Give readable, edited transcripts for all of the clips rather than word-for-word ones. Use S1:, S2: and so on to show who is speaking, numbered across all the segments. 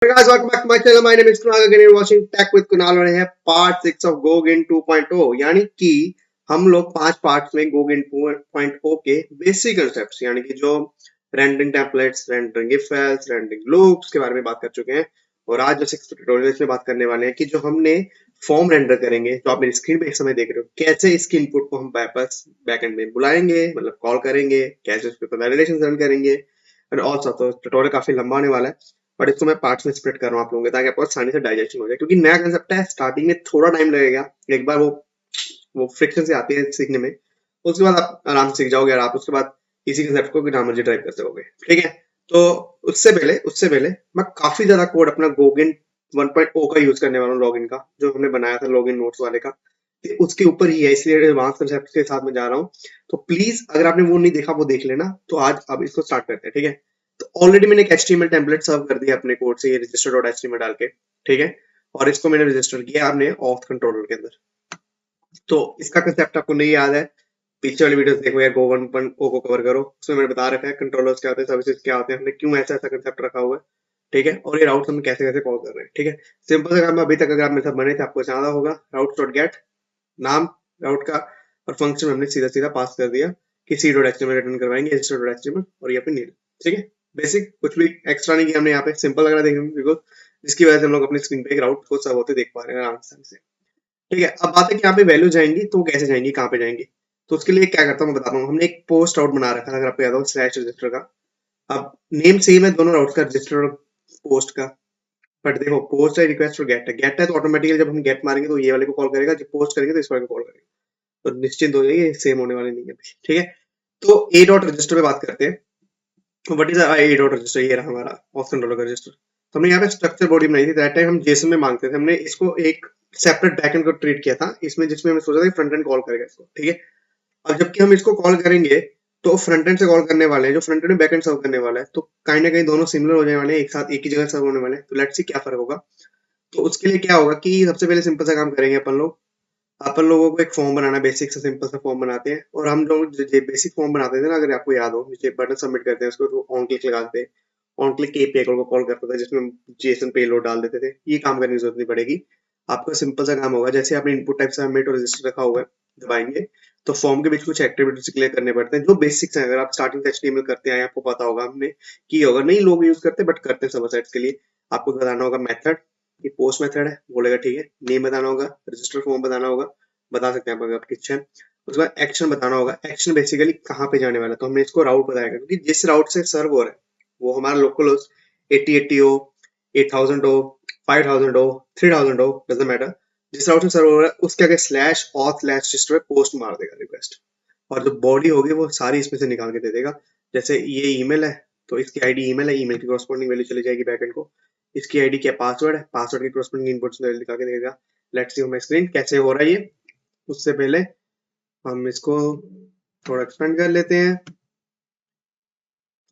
S1: Hey guys, welcome back to my channel. My name is Kunal. Again, you're watching Tech with Kunal और है part 6 of GoGin 2.0 यानी कि हम लोग 5 parts में GoGin 2.0 के बेसिक कंसेप्ट्स यानी कि जो rendering templates, rendering effects, rendering loops के बारे में बात कर चुके हैं। और आज जो 6th ट्यूटोरियल में बात करने वाले हैं कि जो हमने फॉर्म रेंडर करेंगे, जो आप मेरी स्क्रीन पे इस समय देख रहे हो, कैसे इसके इनपुट को हम वापस बैकएंड में बुलाएंगे, मतलब कॉल करेंगे, कैसे उस पर वैलिडेशन रन करेंगे और ऑल सब। तो ट्यूटोरियल काफी लंबा होने वाला है, बट इसको मैं पार्ट्स में स्प्लिट कर रहा हूँ आप लोगों के, ताकि आपको आसानी से डाइजेशन हो जाए, क्योंकि नया कंसेप्ट है। स्टार्टिंग में थोड़ा टाइम लगेगा, एक बार वो फ्रिक्शन से आती है सीखने में, उसके बाद आप आराम से सीख जाओगे और आप उसके बाद इसी कंसेप्ट को बिना मर्जी ड्राइव कर सकोगे। ठीक है, तो उससे पहले मैं काफी ज्यादा कोड अपना गोगिन 1.0 का यूज करने वाला हूँ, लॉगिन का, जो हमने बनाया था लॉगिन नोट्स वाले का, उसके ऊपर ही है, इसलिए एडवांस कंसेप्ट के साथ में जा रहा हूँ। तो प्लीज अगर आपने वो नहीं देखा वो देख लेना। तो आज अब इसको स्टार्ट करते हैं, ठीक है। तो ऑलरेडी मैंने एक HTML टेम्पलेट सर्व कर दिया अपने कोड से, ये register.html डाल के, ठीक है। और इसको मैंने रजिस्टर किया अपने ऑथ कंट्रोलर के अंदर। तो इसका कंसेप्ट आपको नहीं याद है, पीछे वाली वीडियोस देखो या गो 1.0 को कवर करो, उसमें मैंने बता रखा है कंट्रोलर्स क्या होते हैं, सर्विसेज क्या होते हैं, हमने क्यों ऐसा ऐसा कंसेप्ट रखा हुआ है, ठीक है। और ये राउट्स हम कैसे कैसे कॉल कर रहे हैं, ठीक है। सिंपल सा काम अभी तक अगर आप मेरे साथ बने थे आपको याद होगा, routes.get नाम राउट का और फंक्शन हमने सीधा सीधा पास कर दिया कि c.html रिटर्न करवाएंगे register.html और यहाँ पे नील, ठीक है। बेसिक, कुछ भी एक्स्ट्रा नहीं किया हमने यहाँ पे, सिंपल लग रहा है देखने में, जिसकी वजह से हम लोग अपनी स्क्रीन पे एक राउट को सब होते देख पा रहे हैं आराम से, ठीक है। अब बात है कि यहाँ पे वैल्यू जाएंगी तो कैसे जाएंगी, कहाँ पे जाएंगी। तो उसके लिए क्या करता हूँ मैं बताता हूँ। हमने एक पोस्ट राउट बना रखा था, अगर आपको याद हो, स्लैश रजिस्टर का। अब नेम सेम है दोनों राउट का, रजिस्टर और पोस्ट का, बट देखो पोस्ट है, रिक्वेस्ट और गेट है तो ऑटोमेटिकली जब हम गेट मारेंगे तो ये वाले को कॉल करेगा, जब पोस्ट करेंगे तो इस वाले को कॉल करेगा। तो निश्चिंत हो जाइए, सेम होने वाले नहीं है, ठीक है। तो ए डॉट रजिस्टर पे बात करते हैं। What is a dot register, ये रहा हमारा ऑप्शन कंट्रोलर का रजिस्टर। तो हमने यहाँ पे स्ट्रक्चर बॉडी बनाई थी, दैट टाइम हम जेसन में मांगते थे, हमने इसको एक सेपरेट बैकएंड को ट्रीट किया था इसमें, जिसमें हमने सोचा था फ्रंट एंड कॉल करेगा इसको, ठीक है। अब जबकि हम इसको कॉल करेंगे तो फ्रंट एंड से कॉल करने वाले हैं, जो front end back end serve करने वाला है, तो कहीं ना कहीं दोनों सिमिलर हो जाने वाले हैं, एक साथ एक ही जगह सर्व होने वाले हैं। तो लेट्स सी क्या फर्क होगा। तो उसके लिए क्या होगा कि सबसे पहले सिंपल सा काम करेंगे अपन लोगों को एक फॉर्म बनाना, बेसिक सा सिंपल सा फॉर्म बनाते हैं। और हम लोग जो बेसिक फॉर्म बनाते थे ना, अगर आपको याद हो, नीचे बटन सबमिट करते हैं उसको, तो ऑन क्लिक लगाते हैं, ऑन क्लिक एपीआई को कॉल करता था, जिसमें हम जेसन पेलोड डाल देते थे। ये काम करने की जरूरत नहीं पड़ेगी, आपका सिंपल सा काम होगा। जैसे आपने इनपुट टाइप सबमिट और रजिस्टर रखा हुआ है, दबाएंगे तो फॉर्म के बीच कुछ एक्टिविटीज क्लियर करने पड़ते हैं, जो बेसिक्स हैं। अगर आप स्टार्टिंग से HTML करते हैं, आपको पता होगा, हमने की होगा, नहीं लोग यूज करते बट करते हैं सर्वर साइट्स के लिए। आपको बताना होगा मेथड, ये पोस्ट मेथड है बोलेगा, ठीक है। नेम बताना होगा, रजिस्टर फॉर्म बताना होगा, बता सकते हैं आप अगर आपकी इच्छा है। उसके बाद एक्शन बताना होगा, एक्शन बेसिकली कहाँ पे जाने वाला है, तो हमने इसको राउट बताएगा, क्योंकि जिस राउट से सर्व हो रहा है वो हमारा लोकल होस्ट 8080 हो, 8000 हो, 5000 हो, 3000 हो, डजंट मैटर। जिस राउट से सर्व हो रहा है उसके आगे स्लैश ऑथ स्लैश रजिस्टर पे पोस्ट मार देगा रिक्वेस्ट, और जो बॉडी होगी वो सारी इसमें से निकाल के दे देगा। जैसे ये ईमेल है तो इसकी आईडी ईमेल है, ईमेल की कॉरस्पॉन्डिंग वैल्यू चली जाएगी बैकएंड को। इसकी आईडी क्या पासवर्ड है, पासवर्ड की कॉरस्पॉन्डिंग इनपुट वैल्यू निकाल के देगा। Let's see on my screen कैसे हो रहा है ये। उससे पहले हम इसको थोड़ा एक्सपेंड कर लेते हैं,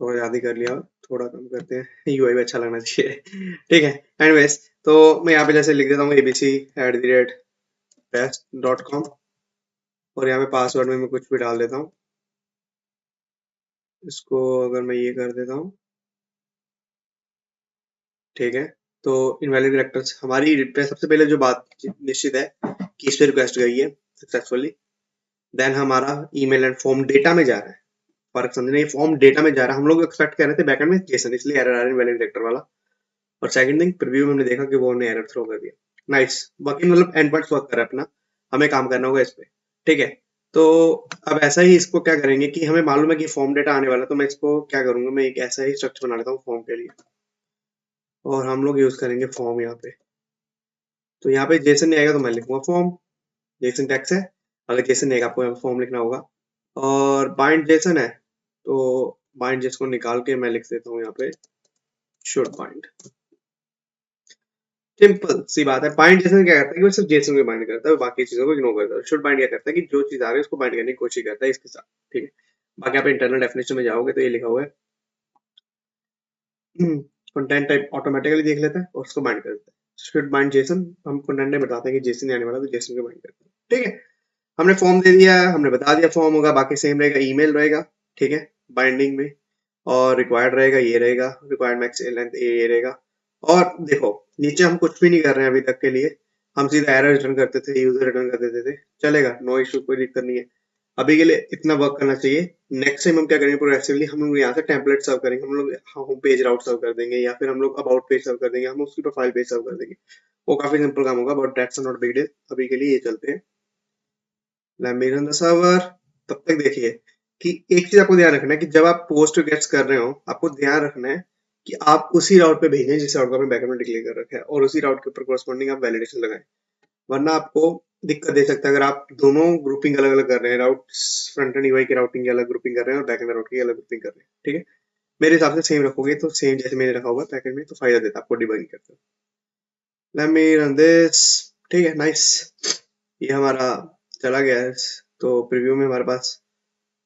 S1: थोड़ा ज्यादा कर लिया, थोड़ा कम करते हैं, यूआई भी अच्छा लगना चाहिए, ठीक है। एनीवेज, तो मैं यहाँ पे जैसे लिख देता हूँ abc@best.com और यहाँ पे पासवर्ड में मैं कुछ भी डाल देता हूँ। इसको अगर मैं ये कर देता हूँ, ठीक है। तो इनवैलिड कैरेक्टर्स हमारी सबसे पहले जो बात निश्चित है कि इस पे रिक्वेस्ट गई है सक्सेसफुली, देन हमारा ईमेल एंड फॉर्म डेटा में जा रहा है। फर्क समझना, ये फॉर्म डेटा में जा रहा है, हम लोग एक्सपेक्ट कर रहे थे बैकएंड में जेसन, इसलिए एरर आ रहा है इनवैलिड कैरेक्टर वाला। और सेकंड थिंग, प्रीव्यू में हमने देखा कि वो हमने एरर थ्रो कर दिया। नाइस, बाकी मतलब एंड पॉइंट्स वर्क कर रहा है अपना, हमें काम करना होगा इस पे, ठीक है। तो अब ऐसा ही इसको क्या करेंगे कि हमें मालूम है कि फॉर्म डेटा आने वाला है, तो मैं इसको क्या करूंगा, मैं एक ऐसा ही स्ट्रक्चर बना लेता हूँ फॉर्म के लिए, और हम लोग यूज करेंगे फॉर्म यहाँ पे। तो यहाँ पे जेसन नहीं आएगा तो मैं लिखूंगा फॉर्म, जेसन टैक्स है। अगर जेसन नहीं आएगा आपको यहाँ पे फॉर्म लिखना होगा। और बाइंड जेसन है तो बाइंड जेसन को निकाल के मैं लिख देता हूँ यहाँ पे शुड बाइंड। सिंपल सी बात है। बाइंड जेसन क्या करता है कि वो सिर्फ जेसन को बाइंड करता है, बाकी चीजों को इग्नोर करता है। शुड बाइंड क्या करता है कि जो चीज आ रही है उसको बाइंड करने की कोशिश करता है इसके साथ, ठीक है। बाकी आप इंटरनल डेफिनेशन में जाओगे तो ये लिखा हुआ है कंटेंट टाइप ऑटोमेटिकली देख लेता है और उसको बाइंड कर देता है। शुड बाइंड जेसन, हम कंटेंट में बताते हैं कि जेसन आने वाला तो जेसन को बाइंड करता है, ठीक है। हमने फॉर्म दे दिया, हमने बता दिया फॉर्म होगा, बाकी सेम रहेगा, ईमेल रहेगा, ठीक है, बाइंडिंग में। और रिक्वायर्ड रहेगा, ये रहेगा रिक्वायर्ड मैक्स लेंथ ये रहेगा। और देखो नीचे हम कुछ भी नहीं कर रहे हैं अभी तक के लिए, हम सीधा एरर रिटर्न करते थे, यूजर रिटर्न कर देते थे, चलेगा, नो इशू, कोई दिक्कत नहीं है। अभी के लिए इतना वर्क करना चाहिए। नेक्स्ट टाइम हम क्या करेंगे, प्रोग्रेसिवली हम लोग यहाँ से टेम्पलेट सर्व करेंगे, हम लोग होम पेज राउट सर्व कर देंगे, या फिर हम लोग अबाउट पेज सर्व कर देंगे, हम उसकी प्रोफाइल पेज सर्व कर देंगे। वो काफी सिंपल काम होगा, but that's not big deal. अभी के लिए ये चलते हैं, let me run the server। तब तक देखिए कि एक चीज आपको ध्यान रखना है कि जब आप पोस्ट गेट्स कर रहे हो, आपको ध्यान रखना है कि आप उसी राउट पे भेजें जिस राउट को आपने बैकएंड में डिक्लेयर कर रखा है, और उसी राउट के ऊपर कोरस्पॉन्डिंग आप वैलिडेशन लगाएं। वरना आपको दिक्कत दे सकता है अगर आप दोनों ग्रुपिंग अलग अलग कर रहे हैं, राउट फ्रंट एंड यूआई की राउटिंग की अलग ग्रुपिंग कर रहे हैं और बैकएंड राउट की अलग ग्रुपिंग कर रहे हैं। ठीक है, मेरे हिसाब से सेम रखोगे तो सेम जैसे मैंने रखा होगा बैकएंड में, तो फायदा देता है आपको डिबगिंग करते हुए। Let me run this. ठीक है, नाइस। ये हमारा चला गया है। तो प्रीव्यू में हमारे पास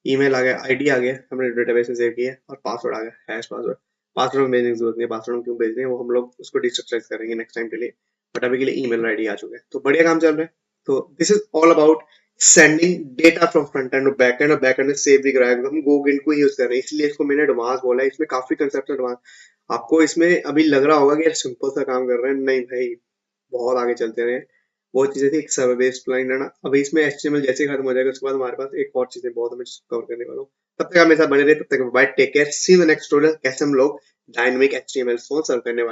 S1: ईमेल आ गया, आईडी आ गया, हमने डेटाबेस में सेव किया, और पासवर्ड आ गया, हैश पासवर्ड। पासवर्ड में भेजने की जरूरत नहीं है, पासवर्ड हम क्यों भेज रहे हैं, वो हम लोग उसको डिस्ट्रक्चराइज करेंगे नेक्स्ट टाइम के लिए। बट अभी के लिए ईमेल आईडी आ चुका है, तो बढ़िया काम चल रहा है। तो this is all about sending data from front end to back end, और बैक एंड में सेव भी कराया, हम गोगिन को यूज कर रहे हैं, इसलिए इसको मैंने एडवांस बोला है। इसमें काफी कंसेप्ट एडवांस, आपको इसमें अभी लग रहा होगा कि यार सिंपल सा काम कर रहे हैं, नहीं भाई, बहुत आगे चलते रहे। वो चीजें थी, एक सर्वर बेस्ड प्लान रहना, अभी इसमें एचटीएमएल जैसे ही खत्म हो जाएगा उसके बाद हमारे पास एक और चीजें बहुत हमें कवर करने वाला हूँ। तब तक आप मेरे साथ बने रहे, तब तक bye, take care, see in the next tutorial, कैसे हम लोग डायनामिक एचटीएमएल सर्व करने वाले हैं।